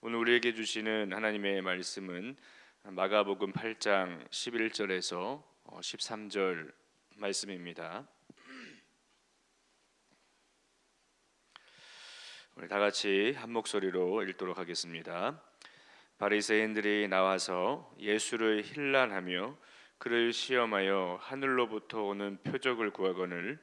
오늘 우리에게 주시는 하나님의 말씀은 마가복음 8장 11절에서 13절 말씀입니다. 우리 다 같이 한 목소리로 읽도록 하겠습니다. 바리새인들이 나와서 예수를 힐난하며 그를 시험하여 하늘로부터 오는 표적을 구하거늘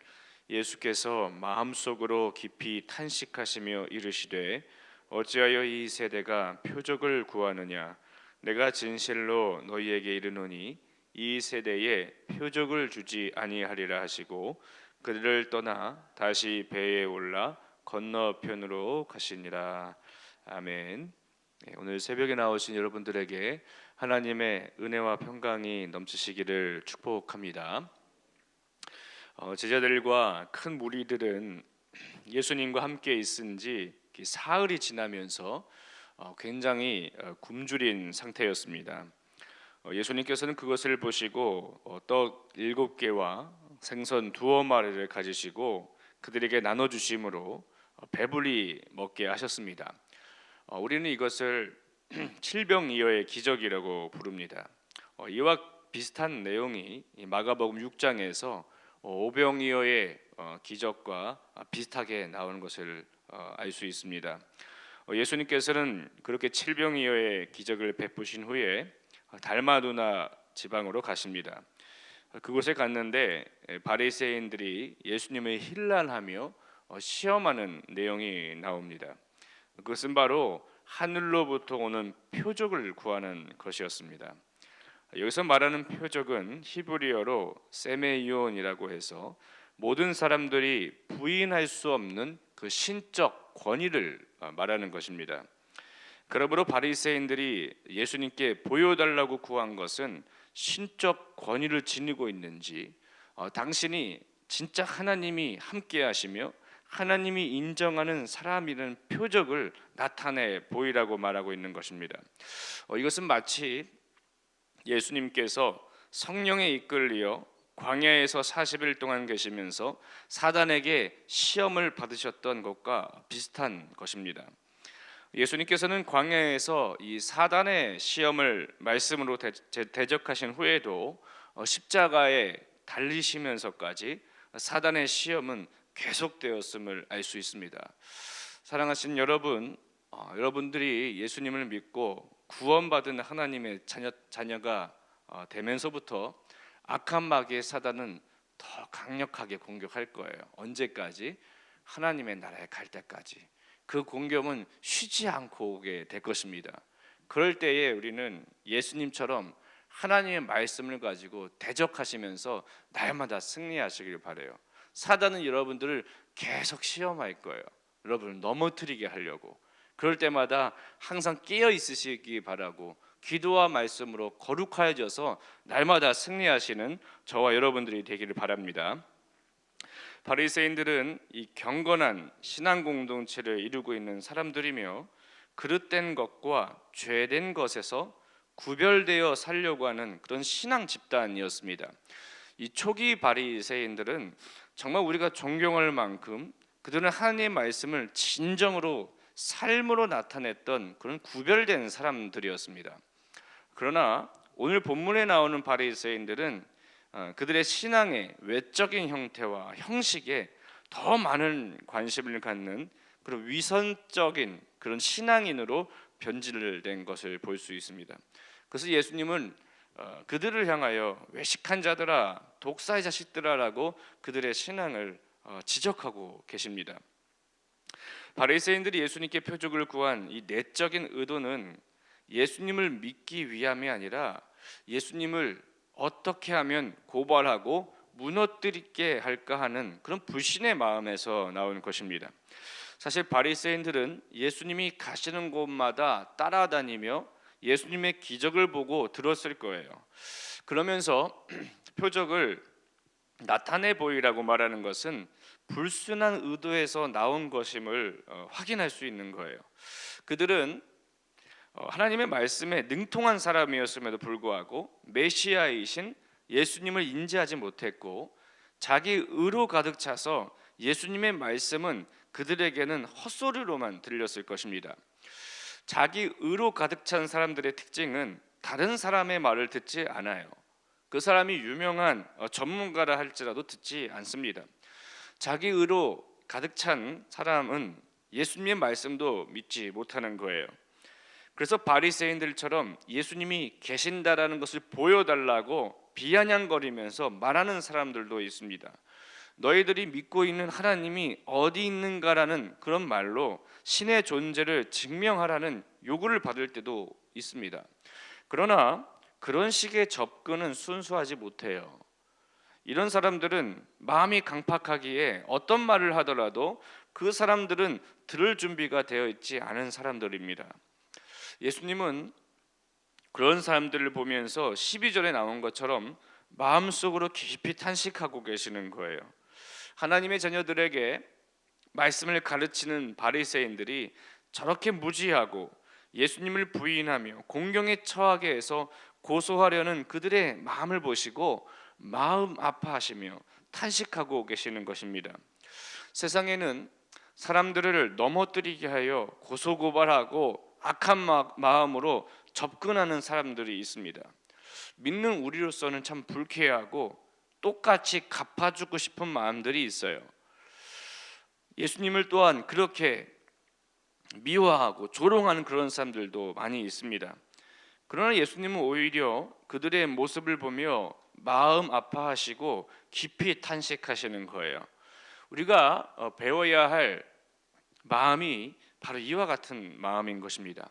예수께서 마음속으로 깊이 탄식하시며 이르시되 어찌하여 이 세대가 표적을 구하느냐? 내가 진실로 너희에게 이르노니 이 세대에 표적을 주지 아니하리라 하시고 그들을 떠나 다시 배에 올라 건너편으로 가시니라. 아멘. 오늘 새벽에 나오신 여러분들에게 하나님의 은혜와 평강이 넘치시기를 축복합니다. 제자들과 큰 무리들은 예수님과 함께 있은 지 사흘이 지나면서 굉장히 굶주린 상태였습니다. 예수님께서는 그것을 보시고 떡 7개와 생선 2마리를 가지시고 그들에게 나눠주심으로 배불리 먹게 하셨습니다. 우리는 이것을 칠병이어의 기적이라고 부릅니다. 이와 비슷한 내용이 마가복음 6장에서 오병이어의 기적과 비슷하게 나오는 것을 알 수 있습니다. 예수님께서는 그렇게 칠병이어의 기적을 베푸신 후에 달마누나 지방으로 가십니다. 그곳에 갔는데 바리새인들이 예수님을 힐난하며 시험하는 내용이 나옵니다. 그것은 바로 하늘로부터 오는 표적을 구하는 것이었습니다. 여기서 말하는 표적은 히브리어로 세메이온이라고 해서 모든 사람들이 부인할 수 없는 그 신적 권위를 말하는 것입니다. 그러므로 바리새인들이 예수님께 보여달라고 구한 것은 신적 권위를 지니고 있는지, 당신이 진짜 하나님이 함께 하시며 하나님이 인정하는 사람이라는 표적을 나타내 보이라고 말하고 있는 것입니다. 이것은 마치 예수님께서 성령에 이끌려 광야에서 40일 동안 계시면서 사단에게 시험을 받으셨던 것과 비슷한 것입니다. 예수님께서는 광야에서 이 사단의 시험을 말씀으로 대적하신 후에도 십자가에 달리시면서까지 사단의 시험은 계속되었음을 알 수 있습니다. 사랑하신 여러분, 여러분들이 예수님을 믿고 구원받은 하나님의 자녀가 되면서부터 악한 마귀의 사단은 더 강력하게 공격할 거예요. 언제까지? 하나님의 나라에 갈 때까지. 그 공격은 쉬지 않고 오게 될 것입니다. 그럴 때에 우리는 예수님처럼 하나님의 말씀을 가지고 대적하시면서 날마다 승리하시길 바라요. 사단은 여러분들을 계속 시험할 거예요. 여러분을 넘어뜨리게 하려고. 그럴 때마다 항상 깨어 있으시기 바라고 기도와 말씀으로 거룩하여져서 날마다 승리하시는 저와 여러분들이 되기를 바랍니다. 바리새인들은 이 경건한 신앙 공동체를 이루고 있는 사람들이며 그릇된 것과 죄된 것에서 구별되어 살려고 하는 그런 신앙 집단이었습니다. 이 초기 바리새인들은 정말 우리가 존경할 만큼 그들은 하나님의 말씀을 진정으로 삶으로 나타냈던 그런 구별된 사람들이었습니다. 그러나 오늘 본문에 나오는 바리새인들은 그들의 신앙의 외적인 형태와 형식에 더 많은 관심을 갖는 그런 위선적인 그런 신앙인으로 변질된 것을 볼 수 있습니다. 그래서 예수님은 그들을 향하여 외식한 자들아, 독사의 자식들아라고 그들의 신앙을 지적하고 계십니다. 바리새인들이 예수님께 표적을 구한 이 내적인 의도는 예수님을 믿기 위함이 아니라 예수님을 어떻게 하면 고발하고 무너뜨리게 할까 하는 그런 불신의 마음에서 나온 것입니다. 사실 바리새인들은 예수님이 가시는 곳마다 따라다니며 예수님의 기적을 보고 들었을 거예요. 그러면서 표적을 나타내 보이라고 말하는 것은 불순한 의도에서 나온 것임을 확인할 수 있는 거예요. 그들은 하나님의 말씀에 능통한 사람이었음에도 불구하고 메시아이신 예수님을 인지하지 못했고 자기 의로 가득 차서 예수님의 말씀은 그들에게는 헛소리로만 들렸을 것입니다. 자기 의로 가득 찬 사람들의 특징은 다른 사람의 말을 듣지 않아요. 그 사람이 유명한 전문가라 할지라도 듣지 않습니다. 자기 의로 가득 찬 사람은 예수님의 말씀도 믿지 못하는 거예요. 그래서 바리새인들처럼 예수님이 계신다라는 것을 보여달라고 비아냥거리면서 말하는 사람들도 있습니다. 너희들이 믿고 있는 하나님이 어디 있는가라는 그런 말로 신의 존재를 증명하라는 요구를 받을 때도 있습니다. 그러나 그런 식의 접근은 순수하지 못해요. 이런 사람들은 마음이 강팍하기에 어떤 말을 하더라도 그 사람들은 들을 준비가 되어 있지 않은 사람들입니다. 예수님은 그런 사람들을 보면서 12절에 나온 것처럼 마음속으로 깊이 탄식하고 계시는 거예요. 하나님의 자녀들에게 말씀을 가르치는 바리새인들이 저렇게 무지하고 예수님을 부인하며 공경에 처하게 해서 고소하려는 그들의 마음을 보시고 마음 아파하시며 탄식하고 계시는 것입니다. 세상에는 사람들을 넘어뜨리게 하여 고소고발하고 악한 마음으로 접근하는 사람들이 있습니다. 믿는 우리로서는 참 불쾌하고 똑같이 갚아주고 싶은 마음들이 있어요. 예수님을 또한 그렇게 미워하고 조롱하는 그런 사람들도 많이 있습니다. 그러나 예수님은 오히려 그들의 모습을 보며 마음 아파하시고 깊이 탄식하시는 거예요. 우리가 배워야 할 마음이 바로 이와 같은 마음인 것입니다.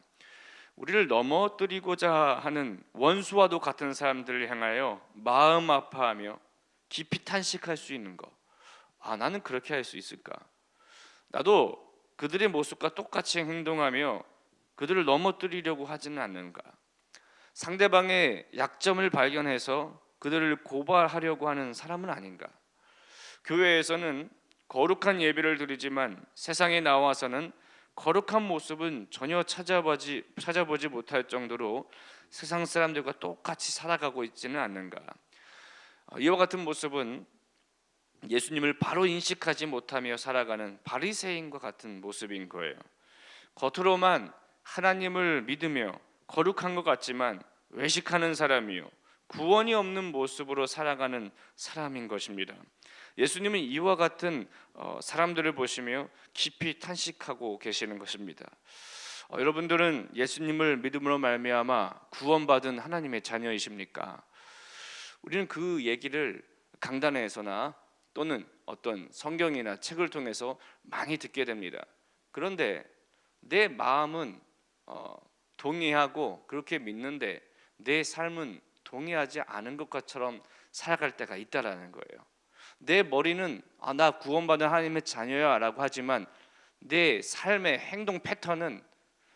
우리를 넘어뜨리고자 하는 원수와도 같은 사람들을 향하여 마음 아파하며 깊이 탄식할 수 있는 것. 나는 그렇게 할 수 있을까? 나도 그들의 모습과 똑같이 행동하며 그들을 넘어뜨리려고 하지는 않는가? 상대방의 약점을 발견해서 그들을 고발하려고 하는 사람은 아닌가? 교회에서는 거룩한 예배를 드리지만 세상에 나와서는 거룩한 모습은 전혀 찾아보지 못할 정도로 세상 사람들과 똑같이 살아가고 있지는 않는가? 이와 같은 모습은 예수님을 바로 인식하지 못하며 살아가는 바리새인과 같은 모습인 거예요. 겉으로만 하나님을 믿으며 거룩한 것 같지만 외식하는 사람이요 구원이 없는 모습으로 살아가는 사람인 것입니다. 예수님은 이와 같은 사람들을 보시며 깊이 탄식하고 계시는 것입니다. 여러분들은 예수님을 믿음으로 말미암아 구원받은 하나님의 자녀이십니까? 우리는 그 얘기를 강단에서나 또는 어떤 성경이나 책을 통해서 많이 듣게 됩니다. 그런데 내 마음은 동의하고 그렇게 믿는데 내 삶은 동의하지 않은 것처럼 살아갈 때가 있다라는 거예요. 내 머리는 나 구원받은 하나님의 자녀야 라고 하지만 내 삶의 행동 패턴은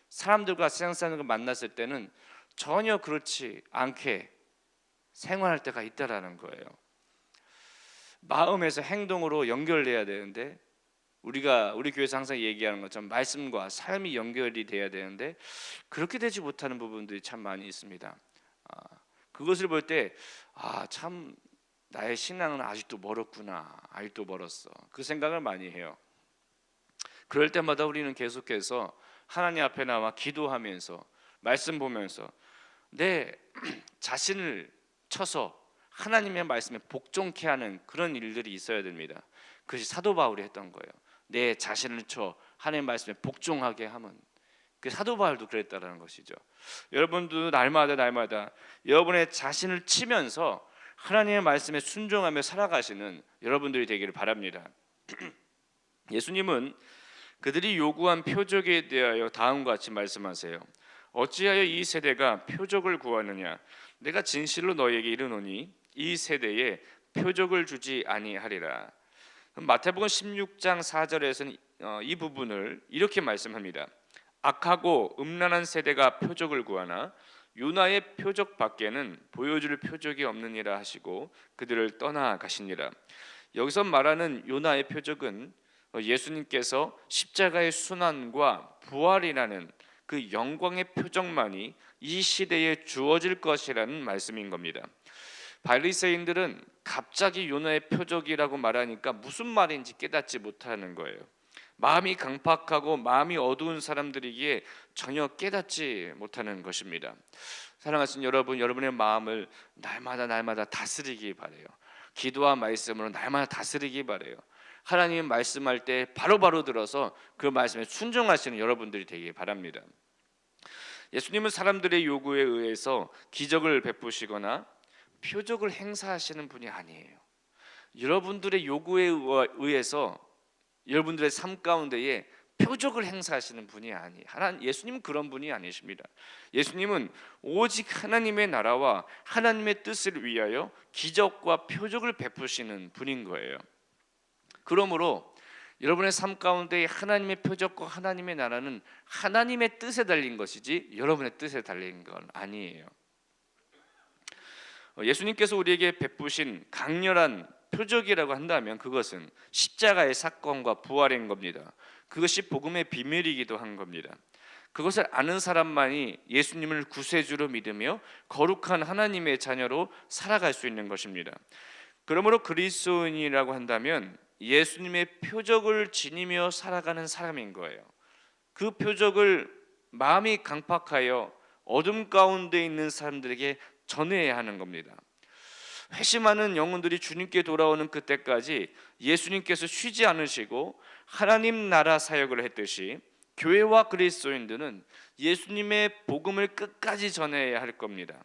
사람들과 세상 사람들과 만났을 때는 전혀 그렇지 않게 생활할 때가 있다라는 거예요. 마음에서 행동으로 연결돼야 되는데 우리 교회에서 항상 얘기하는 것처럼 말씀과 삶이 연결이 돼야 되는데 그렇게 되지 못하는 부분들이 참 많이 있습니다. 그것을 볼 때 참 나의 신앙은 아직도 멀었구나, 아직도 멀었어, 그 생각을 많이 해요. 그럴 때마다 우리는 계속해서 하나님 앞에 나와 기도하면서 말씀 보면서 내 자신을 쳐서 하나님의 말씀에 복종케 하는 그런 일들이 있어야 됩니다. 그것이 사도 바울이 했던 거예요. 내 자신을 쳐 하나님의 말씀에 복종하게 하면, 그 사도 바울도 그랬다라는 것이죠. 여러분도 날마다 여러분의 자신을 치면서 하나님의 말씀에 순종하며 살아가시는 여러분들이 되기를 바랍니다. 예수님은 그들이 요구한 표적에 대하여 다음과 같이 말씀하세요. 어찌하여 이 세대가 표적을 구하느냐? 내가 진실로 너희에게 이르노니 이 세대에 표적을 주지 아니하리라. 마태복음 16장 4절에서는 이 부분을 이렇게 말씀합니다. 악하고 음란한 세대가 표적을 구하나 요나의 표적 밖에는 보여줄 표적이 없느니라 하시고 그들을 떠나가시니라. 여기서 말하는 요나의 표적은 예수님께서 십자가의 순환과 부활이라는 그 영광의 표적만이 이 시대에 주어질 것이라는 말씀인 겁니다. 바리새인들은 갑자기 요나의 표적이라고 말하니까 무슨 말인지 깨닫지 못하는 거예요. 마음이 강팍하고 마음이 어두운 사람들이기에 전혀 깨닫지 못하는 것입니다. 사랑하신 여러분, 여러분의 마음을 날마다 다스리기 바래요. 기도와 말씀으로 날마다 다스리기 바래요. 하나님 말씀할 때 바로바로 들어서 그 말씀에 순종하시는 여러분들이 되기 바랍니다. 예수님은 사람들의 요구에 의해서 기적을 베푸시거나 표적을 행사하시는 분이 아니에요. 여러분들의 요구에 의해서 여러분들의 삶 가운데에 표적을 행사하시는 분이 아니에요. 예수님은 그런 분이 아니십니다. 예수님은 오직 하나님의 나라와 하나님의 뜻을 위하여 기적과 표적을 베푸시는 분인 거예요. 그러므로 여러분의 삶 가운데 하나님의 표적과 하나님의 나라는 하나님의 뜻에 달린 것이지 여러분의 뜻에 달린 건 아니에요. 예수님께서 우리에게 베푸신 강렬한 표적이라고 한다면 그것은 십자가의 사건과 부활인 겁니다. 그것이 복음의 비밀이기도 한 겁니다. 그것을 아는 사람만이 예수님을 구세주로 믿으며 거룩한 하나님의 자녀로 살아갈 수 있는 것입니다. 그러므로 그리스도인이라고 한다면 예수님의 표적을 지니며 살아가는 사람인 거예요. 그 표적을 마음이 강팍하여 어둠 가운데 있는 사람들에게 전해야 하는 겁니다. 회심하는 영혼들이 주님께 돌아오는 그때까지 예수님께서 쉬지 않으시고 하나님 나라 사역을 했듯이 교회와 그리스도인들은 예수님의 복음을 끝까지 전해야 할 겁니다.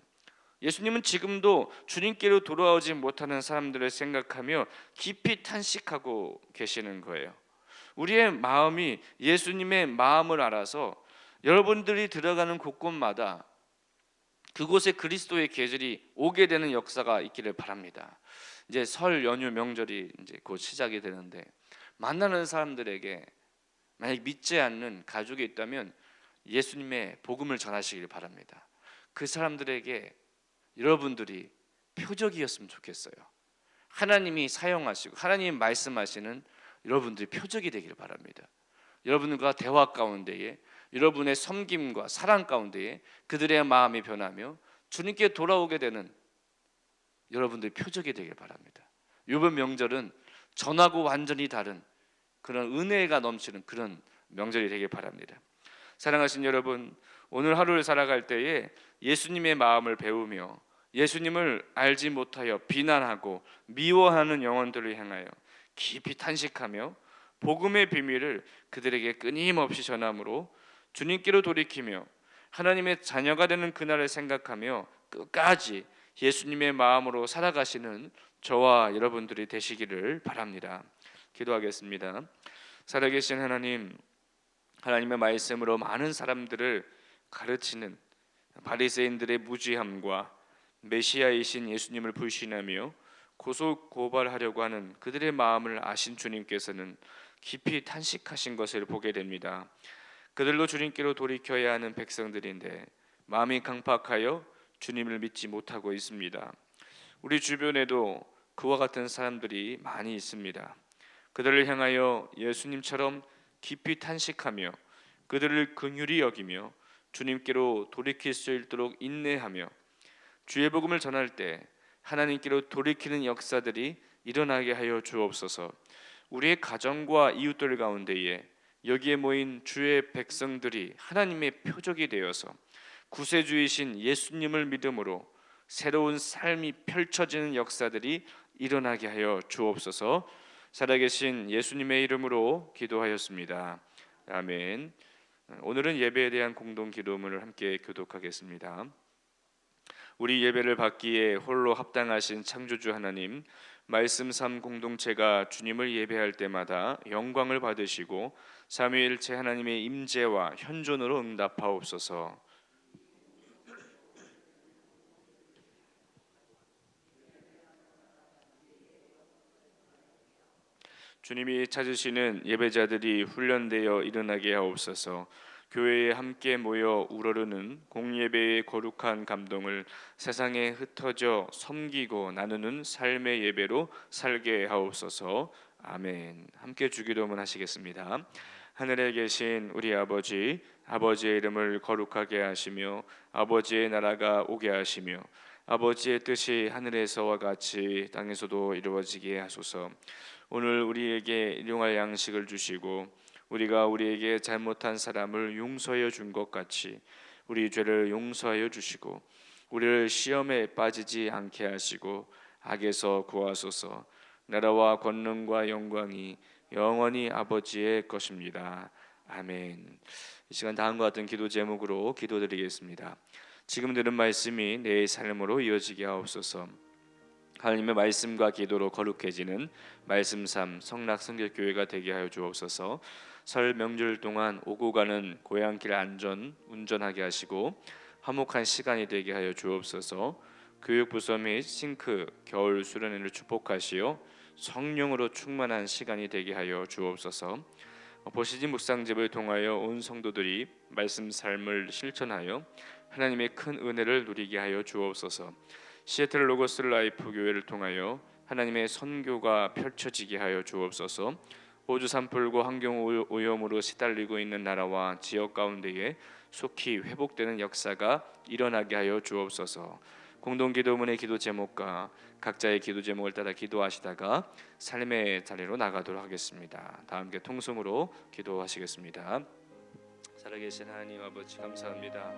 예수님은 지금도 주님께로 돌아오지 못하는 사람들을 생각하며 깊이 탄식하고 계시는 거예요. 우리의 마음이 예수님의 마음을 알아서 여러분들이 들어가는 곳곳마다 그곳에 그리스도의 계절이 오게 되는 역사가 있기를 바랍니다. 이제 설 연휴 명절이 이제 곧 시작이 되는데 만나는 사람들에게 만약 믿지 않는 가족이 있다면 예수님의 복음을 전하시길 바랍니다. 그 사람들에게 여러분들이 표적이었으면 좋겠어요. 하나님이 사용하시고 하나님이 말씀하시는 여러분들이 표적이 되길 바랍니다. 여러분과 대화 가운데에 여러분의 섬김과 사랑 가운데에 그들의 마음이 변하며 주님께 돌아오게 되는 여러분들의 표적이 되길 바랍니다. 이번 명절은 전하고 완전히 다른 그런 은혜가 넘치는 그런 명절이 되길 바랍니다. 사랑하신 여러분, 오늘 하루를 살아갈 때에 예수님의 마음을 배우며 예수님을 알지 못하여 비난하고 미워하는 영혼들을 향하여 깊이 탄식하며 복음의 비밀을 그들에게 끊임없이 전함으로 주님께로 돌이키며 하나님의 자녀가 되는 그날을 생각하며 끝까지 예수님의 마음으로 살아가시는 저와 여러분들이 되시기를 바랍니다. 기도하겠습니다. 살아계신 하나님, 하나님의 말씀으로 많은 사람들을 가르치는 바리새인들의 무지함과 메시아이신 예수님을 불신하며 고소 고발하려고 하는 그들의 마음을 아신 주님께서는 깊이 탄식하신 것을 보게 됩니다. 그들로 주님께로 돌이켜야 하는 백성들인데 마음이 강팍하여 주님을 믿지 못하고 있습니다. 우리 주변에도 그와 같은 사람들이 많이 있습니다. 그들을 향하여 예수님처럼 깊이 탄식하며 그들을 긍휼히 여기며 주님께로 돌이킬 수 있도록 인내하며 주의 복음을 전할 때 하나님께로 돌이키는 역사들이 일어나게 하여 주옵소서. 우리의 가정과 이웃들 가운데에 여기에 모인 주의 백성들이 하나님의 표적이 되어서 구세주이신 예수님을 믿음으로 새로운 삶이 펼쳐지는 역사들이 일어나게 하여 주옵소서. 살아계신 예수님의 이름으로 기도하였습니다. 아멘. 오늘은 예배에 대한 공동 기도문을 함께 교독하겠습니다. 우리 예배를 받기에 홀로 합당하신 창조주 하나님, 말씀 삶 공동체가 주님을 예배할 때마다 영광을 받으시고 삼위일체 하나님의 임재와 현존으로 응답하옵소서. 주님이 찾으시는 예배자들이 훈련되어 일어나게 하옵소서. 교회에 함께 모여 우러르는 공예배의 거룩한 감동을 세상에 흩어져 섬기고 나누는 삶의 예배로 살게 하옵소서. 아멘. 함께 주기도문 하시겠습니다. 하늘에 계신 우리 아버지, 아버지의 이름을 거룩하게 하시며 아버지의 나라가 오게 하시며 아버지의 뜻이 하늘에서와 같이 땅에서도 이루어지게 하소서. 오늘 우리에게 일용할 양식을 주시고 우리가 우리에게 잘못한 사람을 용서하여 준 것 같이 우리 죄를 용서하여 주시고 우리를 시험에 빠지지 않게 하시고 악에서 구하소서. 나라와 권능과 영광이 영원히 아버지의 것입니다. 아멘. 이 시간 다음과 같은 기도 제목으로 기도드리겠습니다. 지금 들은 말씀이 내 삶으로 이어지게 하옵소서. 하나님의 말씀과 기도로 거룩해지는 말씀삼 성락성결교회가 되게 하여 주옵소서. 설 명절 동안 오고 가는 고향길 안전 운전하게 하시고 화목한 시간이 되게 하여 주옵소서. 교육부서 및 싱크 겨울 수련회를 축복하시어 성령으로 충만한 시간이 되게 하여 주옵소서. 보시지 묵상집을 통하여 온 성도들이 말씀 삶을 실천하여 하나님의 큰 은혜를 누리게 하여 주옵소서. 시애틀 로고스 라이프 교회를 통하여 하나님의 선교가 펼쳐지게 하여 주옵소서. 호주 산불과 환경 오염으로 시달리고 있는 나라와 지역 가운데에 속히 회복되는 역사가 일어나게 하여 주옵소서. 공동기도문의 기도 제목과 각자의 기도 제목을 따라 기도하시다가 삶의 자리로 나가도록 하겠습니다. 다 함께 통성으로 기도하시겠습니다. 살아계신 하나님 아버지 감사합니다.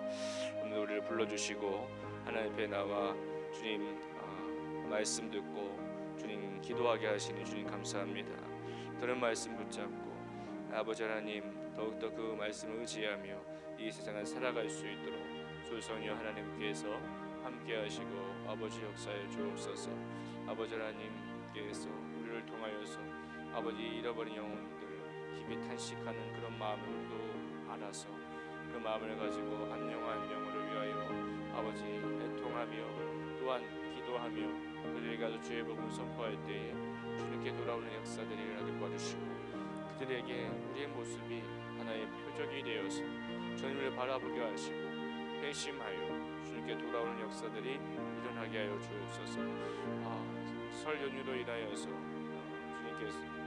오늘 우리를 불러주시고 하나님 앞에 나와 주님 말씀 듣고 주님 기도하게 하시니 주님 감사합니다. 들은 말씀 붙잡고 아버지 하나님 더욱더 그 말씀을 의지하며 이 세상을 살아갈 수 있도록 조성녀 하나님께서 함께 하시고 아버지 역사에 주옵소서. 아버지 하나님께서 우리를 통하여서 아버지 잃어버린 영혼들 깊이 탄식하는 그런 마음을 또 알아서 그 마음을 가지고 한 영혼 한 영혼을 위하여 아버지 애통하며 또한 기도하며 그들에게 가서 주의 복음을 선포할 때에 주님께 돌아오는 역사들이 일어나게 도와주시고 그들에게 우리의 모습이 하나의 표적이 되어서 주님을 바라보게 하시고 회심하여 주님께 돌아오는 역사들이 일어나게 하여 주옵소서. 설 연휴로 인하여서 주님께서